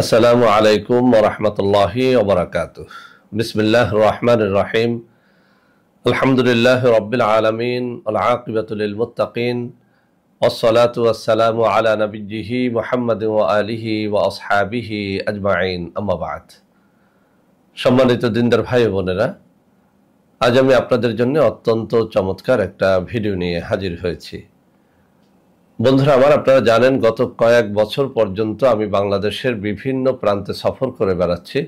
আসসালামু আলাইকুম ওয়া রাহমাতুল্লাহি ওয়া বারাকাতুহু। বিসমিল্লাহির রহমানির রহিম। আলহামদুলিল্লাহি রাব্বিল আলামিন ওয়াল আকিবাতু লিল মুত্তাকিন ওয়াসসালাতু ওয়াসসালামু আলা নাবিয়্যিহি মুহাম্মাদিন ওয়া আলিহি ওয়া আসহাবিহি আজমাইন, আম্মা বা'দ। সম্মানিত দিনদার ভাই ও বোনেরা, আজ আমি আপনাদের জন্য অত্যন্ত চমৎকার একটা ভিডিও নিয়ে হাজির হয়েছি। বন্ধুরা আমার, আপনারা জানেন গত কয়েক বছর পর্যন্ত আমি বাংলাদেশের বিভিন্ন প্রান্তে সফর করে বেড়াচ্ছি।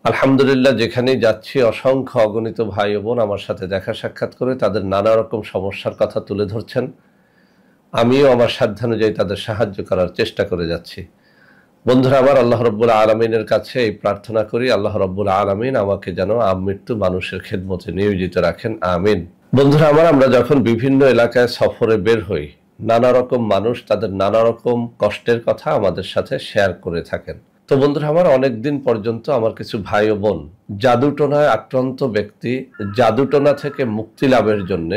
আলহামদুলিল্লাহ, যেখানেই যাচ্ছি অসংখ্য অগণিত ভাই ও বোন আমার সাথে দেখা সাক্ষাৎ করে তাদের নানা রকম সমস্যার কথা তুলে ধরছেন। আমিও আমার সাধ্যানুযায়ী তাদের সাহায্য করার চেষ্টা করে যাচ্ছি। বন্ধুরা আমার, আল্লাহ রব্বুল আলামিনের কাছে এই প্রার্থনা করি, আল্লাহ রব্বুল আলামিন আমাকে যেন আমৃত্যু মানুষের খেদমতে নিয়োজিত রাখেন, আমিন। বন্ধুরা আমার, আমরা যখন বিভিন্ন এলাকায় সফরে বের হই, নানা রকম মানুষ তাদের নানা রকম কষ্টের কথা আমাদের সাথে শেয়ার করে থাকেন। তো বন্ধুরা আমার, অনেকদিন পর্যন্ত আমার কিছু ভাই ও বোন জাদুটোনায় আক্রান্ত ব্যক্তি জাদুটোনা থেকে মুক্তি লাভের জন্য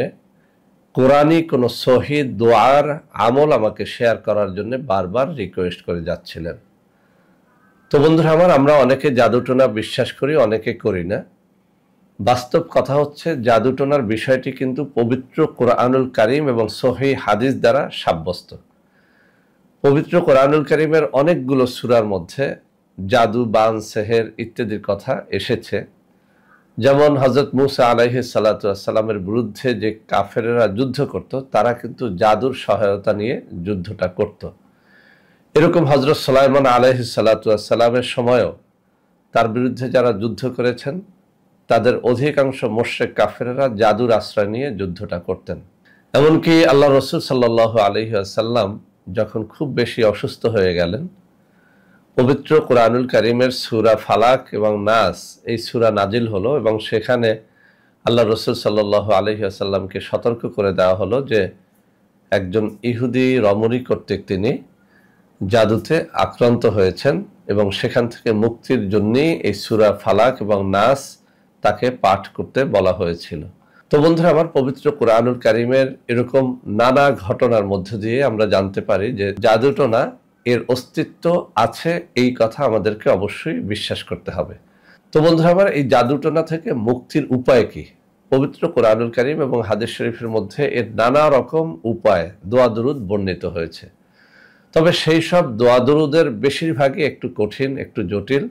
কোরআনী কোনো সহি দোয়ার আমল আমাকে শেয়ার করার জন্য বারবার রিকোয়েস্ট করে যাচ্ছিলেন। তো বন্ধুরা আমার, আমরা অনেকে জাদুটোনা বিশ্বাস করি, অনেকে করি না। বাস্তব কথা হচ্ছে, জাদুটোনার বিষয়টি কিন্তু পবিত্র কোরআনুল কারীম এবং সহিহ হাদিস দ্বারা সাব্যস্ত। পবিত্র কোরআনুল কারীমের অনেকগুলো সূরার মধ্যে জাদু, বান, সেহের ইত্যাদির কথা এসেছে। যেমন হযরত মূসা আলাইহিস সালাতু ওয়াস সালামের বিরুদ্ধে যে কাফেররা যুদ্ধ করত, তারা কিন্তু জাদুর সহায়তা নিয়ে যুদ্ধটা করত। এরকম হযরত সুলাইমান আলাইহিস সালাতু ওয়াস সালামের সময়ও তার বিরুদ্ধে যারা যুদ্ধ করেছেন তাদের অধিকাংশ মুশরিক কাফেররা জাদুর আশ্রয় নিয়ে যুদ্ধটা করতেন। এমনকি আল্লাহ রাসূল সাল্লাল্লাহু আলাইহি ওয়াসাল্লাম যখন খুব বেশি অসুস্থ হয়ে গেলেন, পবিত্র কোরআনুল কারীমের সূরা ফালাক এবং নাস এই সূরা নাজিল হলো এবং সেখানে আল্লাহ রাসূল সাল্লাল্লাহু আলাইহি ওয়াসাল্লামকে সতর্ক করে দেওয়া হলো যে একজন ইহুদি রমণী কর্তৃক তিনি জাদুতে আক্রান্ত হয়েছেন এবং সেখান থেকে মুক্তির জন্যই এই সূরা ফালাক এবং নাস তাকে পাঠ করতে বলা হয়েছিল। তো বন্ধুরা আমার, পবিত্র কোরআনুল কারীমের এরকম নানা ঘটনার মধ্য দিয়ে আমরা জানতে পারি যে জাদুটোনা এর অস্তিত্ব আছে, এই কথা আমাদেরকে অবশ্যই বিশ্বাস করতে হবে। তো বন্ধুরা আমার, এই জাদুটোনা থেকে মুক্তির উপায় কি? পবিত্র কোরআনুল কারীম এবং হাদিস শরীফের মধ্যে এর নানা রকম উপায়, দোয়া দুরুদ বর্ণিত হয়েছে। তবে সেই সব দোয়া দুরুদের বেশিরভাগই একটু কঠিন, একটু জটিল।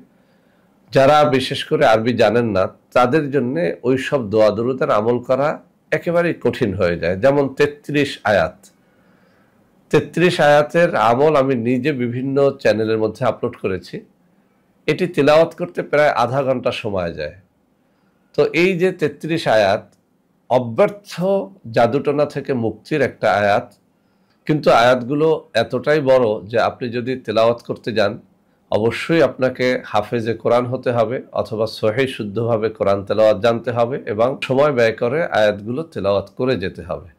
যারা বিশেষ করে আরবি জানেন না তাদের জন্য ওই সব দোয়া দুরুদের আমল করা একেবারেই কঠিন হয়ে যায়। যেমন 33 আয়াত, 33 আয়াতের আমল আমি নিজে বিভিন্ন চ্যানেলের মধ্যে আপলোড করেছি। এটি তিলাওয়াত করতে প্রায় আধা ঘন্টা সময় যায়। তো এই যে 33 আয়াত অব্যর্থ জাদুটোনা থেকে মুক্তির একটা আয়াত, কিন্তু আয়াতগুলো এতটাই বড় যে আপনি যদি তেলাওয়াত করতে যান অবশ্যই আপনাকে হাফেজে কোরআন হতে হবে অথবা সহিহ শুদ্ধভাবে কোরআন তেলাওয়াত জানতে হবে এবং সময় ব্যয় করে আয়াতগুলো তেলাওয়াত করে যেতে হবে।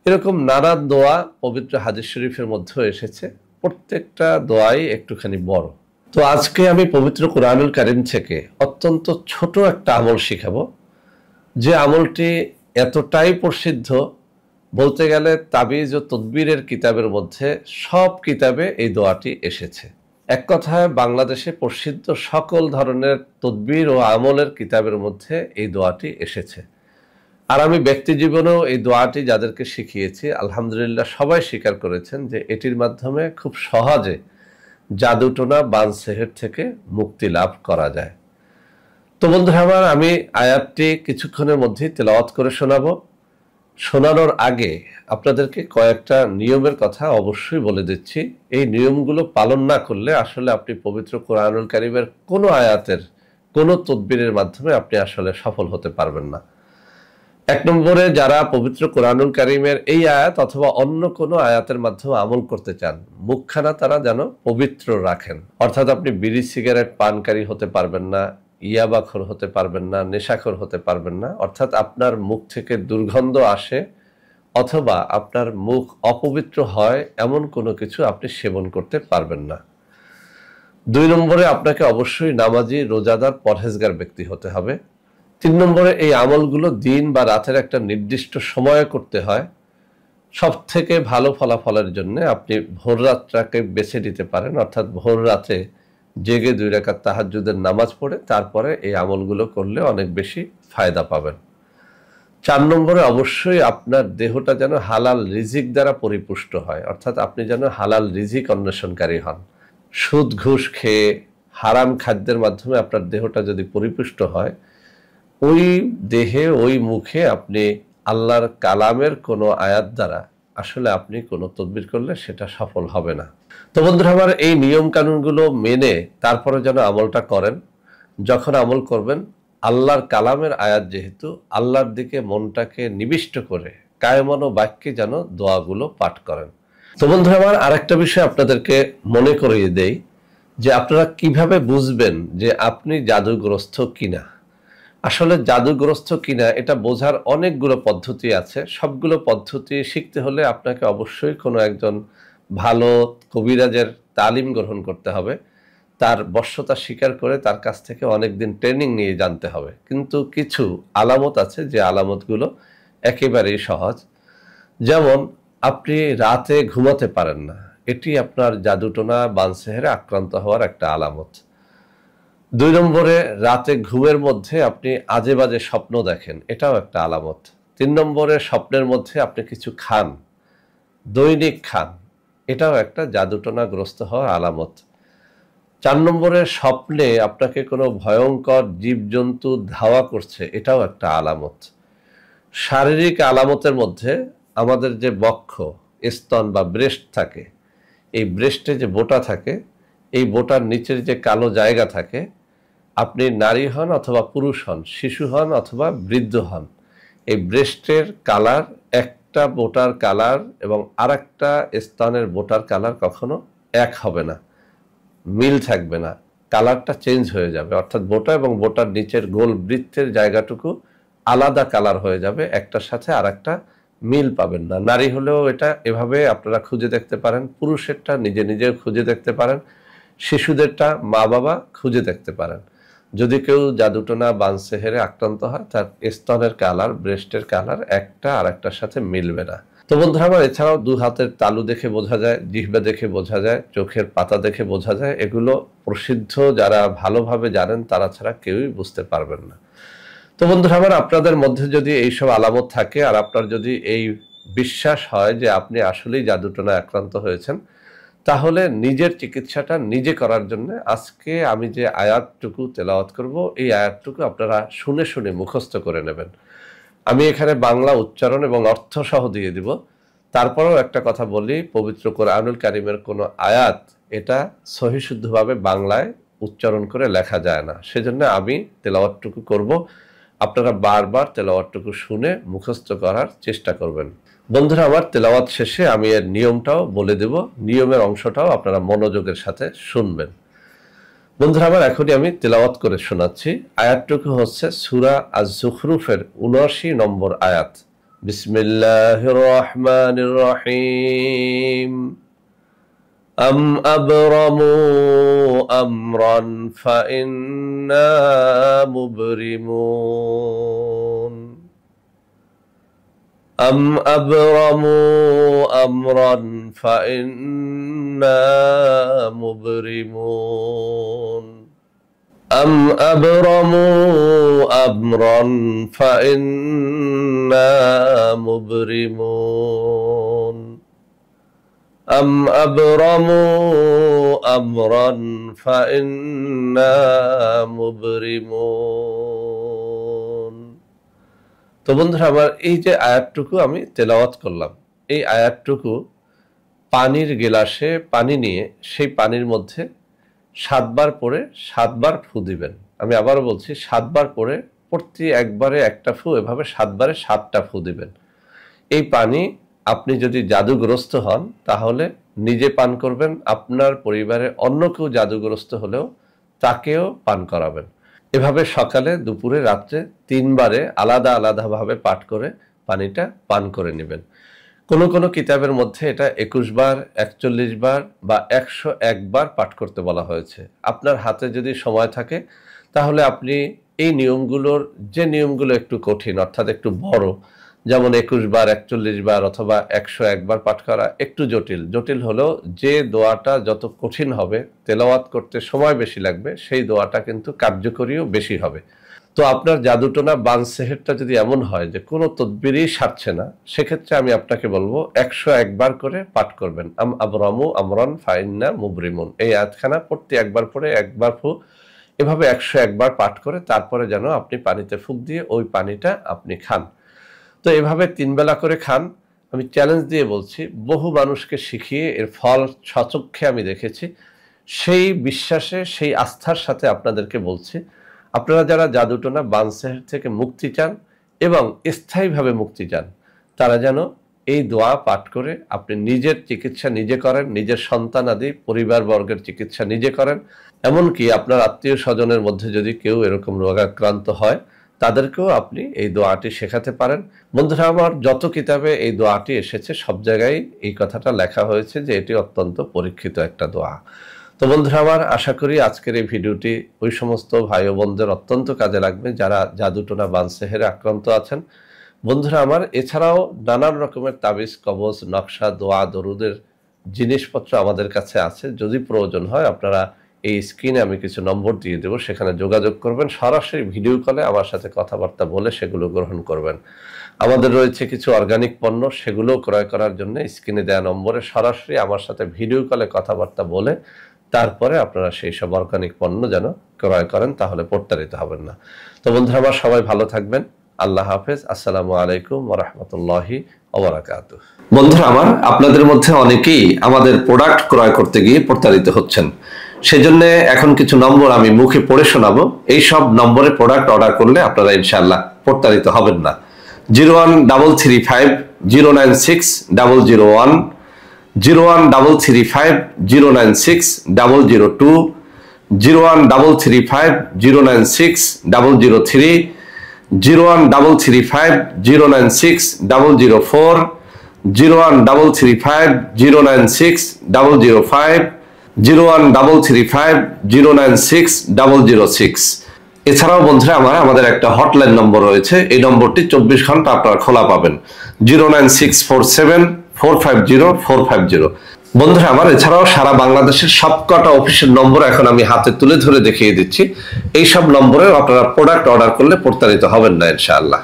এরকম নানা দোয়া পবিত্র হাদিস শরীফের মধ্যেও এসেছে, প্রত্যেকটা দোয়াই একটুখানি বড়। তো আজকে আমি পবিত্র কোরআনুল কারীম থেকে অত্যন্ত ছোট একটা আমল শিখাবো, যে আমলটি এতটাই প্রসিদ্ধ, বলতে গেলে তাবিজ ও তদবিরের কিতাবের মধ্যে সব কিতাবে এই দোয়াটি এসেছে। এক কথায় বাংলাদেশে প্রসিদ্ধ সকল ধরনের তদবির ও আমলের কিতাবের মধ্যে এই দোয়াটি এসেছে। আর আমি ব্যক্তি জীবনেও এই দোয়াটি যাদেরকে শিখিয়েছি, আলহামদুলিল্লাহ সবাই স্বীকার করেছেন যে এটির মাধ্যমে খুব সহজে জাদুটোনা, বান, সেহের থেকে মুক্তি লাভ করা যায়। তো বন্ধুরা আমার, আমি আয়াতটি কিছুক্ষণের মধ্যেই তেলাওয়াত করে শোনাবো। শোনানোর আগে আপনাদেরকে কয়েকটা নিয়মের কথা অবশ্যই বলে দিচ্ছি। এই নিয়মগুলো পালন না করলে আসলে আপনি পবিত্র কোরআনুল কারীমের কোনো আয়াতের কোনো তদবিরের মাধ্যমে আপনি আসলে সফল হতে পারবেন না। এক নম্বরে, যারা পবিত্র কোরআনুল কারীমের এই আয়াত অথবা অন্য কোনো আয়াতের মাধ্যমে আমল করতে চান, মুখখানা তারা যেন পবিত্র রাখেন। অর্থাৎ আপনি বিড়ি সিগারেট পানকারী হতে পারবেন না, ইয়াবাখোর হতে পারবেন না, নেশাখোর হতে পারবেন না। অর্থাৎ আপনার মুখ থেকে দুর্গন্ধ আসে অথবা আপনার মুখ অপবিত্র হয় এমন কোনো কিছু আপনি সেবন করতে পারবেন না। 2 নম্বরে, আপনাকে অবশ্যই নামাজি, রোজাদার, পরহেজগার ব্যক্তি হতে হবে। 3 নম্বরে, এই আমলগুলো দিন বা রাতের একটা নির্দিষ্ট সময়ে করতে হয়। সব থেকে ভালো ফলাফলের জন্য আপনি ভোর রাতটাকে বেছে নিতে পারেন, অর্থাৎ ভোর রাতে জেগে 2 রাকাত তাহাজ্জুদের নামাজ পড়ে তারপরে এই আমলগুলো করলে অনেক বেশি ফায়দা পাবেন। 4 নম্বরে অবশ্যই আপনার দেহটা যেন হালাল রিজিক দ্বারা পরিপুষ্ট হয়, অর্থাৎ আপনি যেন হালাল রিজিক অন্বেষণকারী হন। সুদ ঘুষ খেয়ে হারাম খাদ্যের মাধ্যমে আপনার দেহটা যদি পরিপুষ্ট হয়, ওই দেহে ওই মুখে আপনি আল্লাহর কালামের কোনো আয়াত দ্বারা আসলে আপনি কোনো তদবির করলে সেটা সফল হবে না। তো বন্ধুরা আমার, এই নিয়ম কানুনগুলো মেনে তারপরে যেন আমলটা করেন। যখন আমল করবেন, আল্লাহর কালামের আয়াত যেহেতু, আল্লাহর দিকে মনটাকে নিবিষ্ট করে কায়মন বাক্যে যেন দোয়াগুলো পাঠ করেন। তো বন্ধুরা আমার, আরেকটা বিষয় আপনাদেরকে মনে করিয়ে দেই যে আপনারা কিভাবে বুঝবেন যে আপনি জাদুগ্রস্ত কিনা। আসলে জাদুগ্রস্ত কিনা এটা বোঝার অনেকগুলো পদ্ধতি আছে। সবগুলো পদ্ধতি শিখতে হলে আপনাকে অবশ্যই কোনো একজন ভালো কবিরাজের তালিম গ্রহণ করতে হবে, তার বশ্যতা স্বীকার করে তার কাছ থেকে অনেকদিন ট্রেনিং নিয়ে জানতে হবে। কিন্তু কিছু আলামত আছে যে আলামতগুলো একেবারেই সহজ। যেমন, আপনি রাতে ঘুমাতে পারেন না, এটি আপনার জাদুটোনা বানসেহেরে আক্রান্ত হওয়ার একটা আলামত। 2 নম্বরে, রাতে ঘুমের মধ্যে আপনি আজে বাজে স্বপ্ন দেখেন, এটাও একটা আলামত। 3 নম্বরে, স্বপ্নের মধ্যে আপনি কিছু খান, দৈনিক খান, এটাও একটা জাদুটোনাগ্রস্ত হওয়ার আলামত। 4 নম্বরে, স্বপ্নে আপনাকে কোনো ভয়ঙ্কর জীবজন্তু ধাওয়া করছে, এটাও একটা আলামত। শারীরিক আলামতের মধ্যে আমাদের যে বক্ষ, স্তন বা ব্রেস্ট থাকে, এই ব্রেস্টে যে বোটা থাকে, এই বোটার নিচের যে কালো জায়গা থাকে, আপনি নারী হন অথবা পুরুষ হন, শিশু হন অথবা বৃদ্ধ হন, এই ব্রেস্টের কালার, একটা বোটার কালার এবং আরেকটা স্তনের বোটার কালার কখনো এক হবে না, মিল থাকবে না, কালারটা চেঞ্জ হয়ে যাবে। অর্থাৎ বোটা এবং বোটার নিচের গোল বৃত্তের জায়গাটুকু আলাদা কালার হয়ে যাবে, একটার সাথে আরেকটা মিল পাবেন না। নারী হলেও এটা এভাবে আপনারা খুঁজে দেখতে পারেন, পুরুষেরটা নিজে নিজেও খুঁজে দেখতে পারেন, শিশুদেরটা মা বাবা খুঁজে দেখতে পারেন। যদি কেউ জাদুটোনা বানসেহেরে আক্রান্ত হয়, তার স্তনের কালার, ব্রেস্টের কালার একটা আর একটার সাথে মিলবে না। তো বন্ধুরা আমার, এছাড়াও 2 হাতের তালু দেখে বোঝা যায়, জিহ্বা দেখে বোঝা যায়, চোখের পাতা দেখে বোঝা যায়। এগুলো প্রসিদ্ধ যারা ভালোভাবে জানেন তারা ছাড়া কেউই বুঝতে পারবেন না। তো বন্ধুরা আমার, আপনাদের মধ্যে যদি এইসব আলামত থাকে আর আপনার যদি এই বিশ্বাস হয় যে আপনি আসলেই জাদুটোনায় আক্রান্ত হয়েছেন, তাহলে নিজের চিকিৎসাটা নিজে করার জন্য আজকে আমি যে আয়াতটুকু তেলাওয়াত করব, এই আয়াতটুকু আপনারা শুনে শুনে মুখস্থ করে নেবেন। আমি এখানে বাংলা উচ্চারণ এবং অর্থ সহ দিয়ে দিব। তারপরেও একটা কথা বলি, পবিত্র কোরআনুল কারীমের কোনো আয়াত এটা সহিশুদ্ধভাবে বাংলায় উচ্চারণ করে লেখা যায় না, সেজন্য আমি তেলাওয়াতটুকু করব। আপনারা বারবার তেলাওয়াতটুকু শুনে মুখস্থ করার চেষ্টা করবেন। বন্ধুরা আমার, তেলাওয়াত শেষে আমি এর নিয়মটাও বলে দেব, নিয়মের অংশটাও আপনারা মনোযোগের সাথে শুনবেন। বন্ধুরা আমার, এখনই আমি তেলাওয়াত করে শোনাচ্ছি। আয়াতটুকু হচ্ছে সূরা আজ-জুখরুফের ৭৯ নম্বর আয়াত। বিসমিল্লাহির রহমানির রহিম। আম আবরামু আমরান ফাইন্না মুবরিমুন। أم أبرموا أمرا فإنا مبرمون أم أبرموا أمرا فإنا مبرمون أم أبرموا أمرا فإنا مبرمون। তো বন্ধুরা আমার, এই যে আয়াতটুকু আমি তেলাওয়াত করলাম, এই আয়াতটুকু পানির গিলাসে পানি নিয়ে সেই পানির মধ্যে 7 বার পরে 7 বার ফু দিবেন। আমি আবারও বলছি, 7 বার পরে প্রতি একবারে একটা ফু, এভাবে 7 বারে 7টা ফু দিবেন। এই পানি আপনি যদি জাদুগ্রস্ত হন তাহলে নিজে পান করবেন, আপনার পরিবারে অন্য কেউ জাদুগ্রস্ত হলেও তাকেও পান করাবেন। এভাবে সকালে, দুপুরে, রাত্রে 3 বারে আলাদা আলাদাভাবে পাঠ করে পানিটা পান করে নেবেন। কোনো কোনো কিতাবের মধ্যে এটা 21 বার, 41 বার বা 101 বার পাঠ করতে বলা হয়েছে। আপনার হাতে যদি সময় থাকে তাহলে আপনি এই নিয়মগুলোর, যে নিয়মগুলো একটু কঠিন অর্থাৎ একটু বড়, যেমন 21 বার, 41 বার অথবা 101 বার পাঠ করা একটু জটিল। জটিল হলো যে দোয়াটা যত কঠিন হবে, তেলাওয়াত করতে সময় বেশি লাগবে, সেই দোয়াটা কিন্তু কার্যকরীও বেশি হবে। তো আপনার জাদুটোনা বান সেহেরটা যদি এমন হয় যে কোনো তদবিরই সারছে না, সেক্ষেত্রে আমি আপনাকে বলবো 101 বার করে পাঠ করবেন। আবরামু আমরান ফাইন্না মুবরিমুন, এই আয়াতখানা প্রতি একবার পরে একবার ফু, এভাবে 101 বার পাঠ করে তারপরে যেন আপনি পানিতে ফুঁক দিয়ে ওই পানিটা আপনি খান। তো এভাবে 3 বেলা করে খান। আমি চ্যালেঞ্জ দিয়ে বলছি, বহু মানুষকে শিখিয়ে এর ফল স্বচক্ষে আমি দেখেছি। সেই বিশ্বাসে, সেই আস্থার সাথে আপনাদেরকে বলছি, আপনারা যারা জাদুটোনা বানসেহের থেকে মুক্তি চান এবং স্থায়ীভাবে মুক্তি চান, তারা যেন এই দোয়া পাঠ করে আপনি নিজের চিকিৎসা নিজে করেন, নিজের সন্তানাদি পরিবারবর্গের চিকিৎসা নিজে করেন। এমনকি আপনার আত্মীয় স্বজনের মধ্যে যদি কেউ এরকম রোগাক্রান্ত হয়, তাদেরকেও আপনি এই দোয়াটি শেখাতে পারেন। বন্ধুরা আমার, যত কিতাবে এই দোয়াটি এসেছে সব জায়গায় এই কথাটা লেখা হয়েছে যে এটি অত্যন্ত পরীক্ষিত একটা দোয়া। তো বন্ধুরা আমার, আশা করি আজকের এই ভিডিওটি ওই সমস্ত ভাই ও বোনদের অত্যন্ত কাজে লাগবে যারা জাদুটোনা বানসেহেরে আক্রান্ত আছেন। বন্ধুরা আমার, এছাড়াও নানান রকমের তাবিজ, কবজ, নকশা, দোয়া, দরুদের জিনিসপত্র আমাদের কাছে আছে। যদি প্রয়োজন হয় আপনারা এই স্ক্রিনে আমি কিছু নম্বর দিয়ে দেবো, সেখানে যোগাযোগ করবেন, সরাসরি ভিডিও কলে আমার সাথে কথাবার্তা বলে সেগুলো গ্রহণ করবেন। আমাদের রয়েছে কিছু অর্গানিক পণ্য, সেগুলো ক্রয় করার জন্য স্ক্রিনে দেওয়া নম্বরে সরাসরি আমার সাথে ভিডিও কলে কথাবার্তা বলে তারপরে আপনারা সেই সব অর্গানিক পণ্য যেন ক্রয় করেন, তাহলে প্রতারিত হবেন না। তো বন্ধুরা আমার, সবাই ভালো থাকবেন। আল্লাহ হাফেজ। আসসালামু আলাইকুম ওয়া রাহমাতুল্লাহি ওয়া বারাকাতুহু। বন্ধুরা আমার, আপনাদের মধ্যে অনেকেই আমাদের প্রোডাক্ট ক্রয় করতে গিয়ে প্রতারিত হচ্ছেন। সেজন্য এখন কিছু নম্বর আমি মুখে পড়ে শোনাবো। এই সব নম্বরে প্রোডাক্ট অর্ডার করলে আপনারা ইনশাআল্লাহ প্রতারিত হবেন না। 01335096001, 01335096002, 01335096003, 01335096004, 01335096005, 01335096006। এছাড়াও বন্ধুরা আমার, আমাদের একটা হটলাইন নম্বর রয়েছে। এই নম্বরটি 24 ঘন্টা আপনারা খোলা পাবেন, 09647450450। বন্ধুরা আমার, এছাড়াও সারা বাংলাদেশের সবকটা অফিসের নম্বর এখন আমি হাতে তুলে ধরে দেখিয়ে দিচ্ছি। এই সব নম্বরে আপনারা প্রোডাক্ট অর্ডার করলে প্রতারিত হবেন না ইনশাআল্লাহ।